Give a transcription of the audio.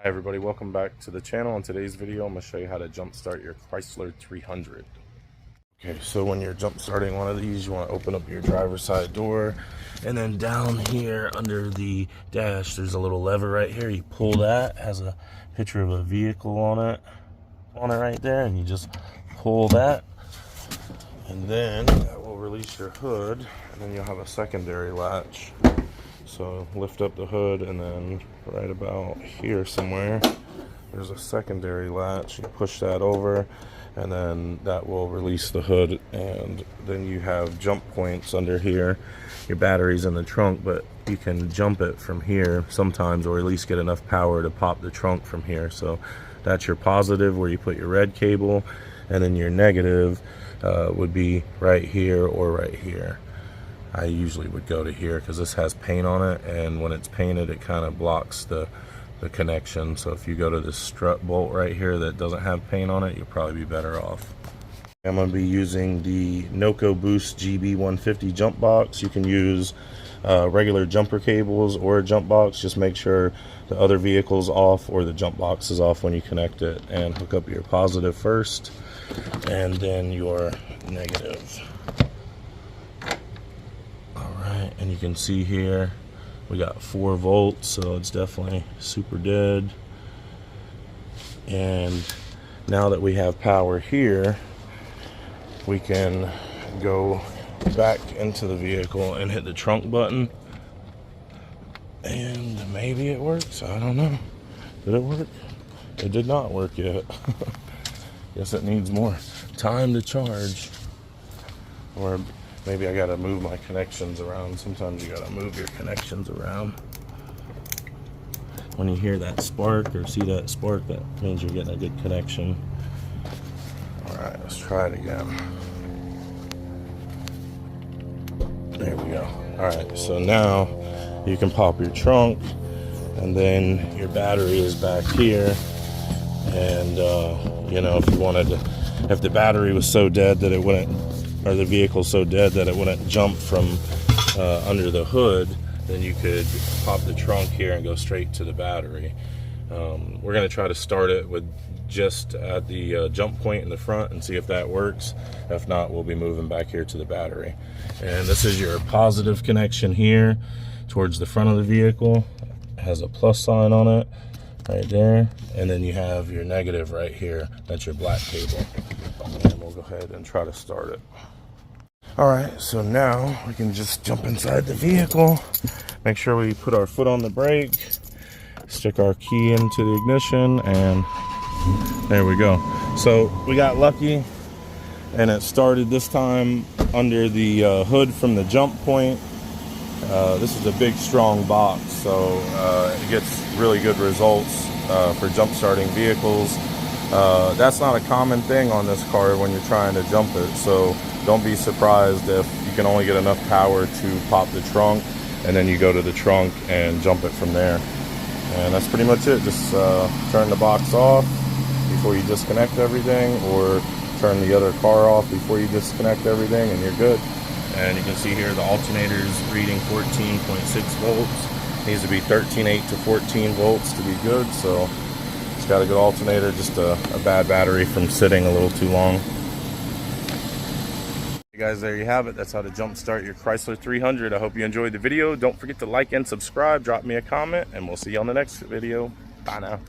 Hey everybody, welcome back to the channel. In today's video, I'm going to show you how to jump start your Chrysler 300. Okay, so when you're jump starting one of these, you want to open up your driver's side door, and then down here under the dash, there's a little lever right here. You pull that, it has a picture of a vehicle on it right there, and you just pull that, and then that will release your hood, and then you'll have a secondary latch. So lift up the hood, and then right about here somewhere there's a secondary latch. You push that over, and then that will release the hood, and then you have jump points under here. Your battery's in the trunk, but you can jump it from here sometimes, or at least get enough power to pop the trunk from here. So that's your positive, where you put your red cable, and then your negative would be right here or right here. I usually would go to here because this has paint on it, and when it's painted it kind of blocks the connection. So if you go to this strut bolt right here that doesn't have paint on it, you'll probably be better off. I'm going to be using the Noco Boost GB150 jump box. You can use regular jumper cables or a jump box. Just make sure the other vehicle's off or the jump box is off when you connect it, and hook up your positive first and then your negative. And you can see here we got 4 volts, so it's definitely super dead. And now that we have power here, we can go back into the vehicle and hit the trunk button, and maybe it works. I don't know. Did it work? It did not work yet. Guess it needs more time to charge. Or maybe I gotta move my connections around. Sometimes you gotta move your connections around. When you hear that spark or see that spark, that means you're getting a good connection. Alright, let's try it again. There we go. Alright, so now you can pop your trunk, and then your battery is back here. And you know, if you wanted to, if the battery was so dead that it wouldn't, or the vehicle so dead that it wouldn't jump from under the hood, then you could pop the trunk here and go straight to the battery. We're going to try to start it with just at the jump point in the front and see if that works. If not, we'll be moving back here to the battery. And this is your positive connection here towards the front of the vehicle. It has a plus sign on it right there, and then you have your negative right here. That's your black cable. And we'll go ahead and try to start it. Alright, so now we can just jump inside the vehicle, make sure we put our foot on the brake, stick our key into the ignition, and there we go. So we got lucky, and it started this time under the hood from the jump point. This is a big, strong box, so it gets really good results for jump starting vehicles. That's not a common thing on this car when you're trying to jump it, so don't be surprised if you can only get enough power to pop the trunk, and then you go to the trunk and jump it from there. And that's pretty much it. Just turn the box off before you disconnect everything, or turn the other car off before you disconnect everything, and you're good. And you can see here the alternator's reading 14.6 volts. Needs to be 13.8 to 14 volts to be good, so it's got a good alternator, just a bad battery from sitting a little too long. Hey guys, there you have it. That's how to jump start your Chrysler 300. I hope you enjoyed the video. Don't forget to like and subscribe, drop me a comment, and we'll see you on the next video. Bye now.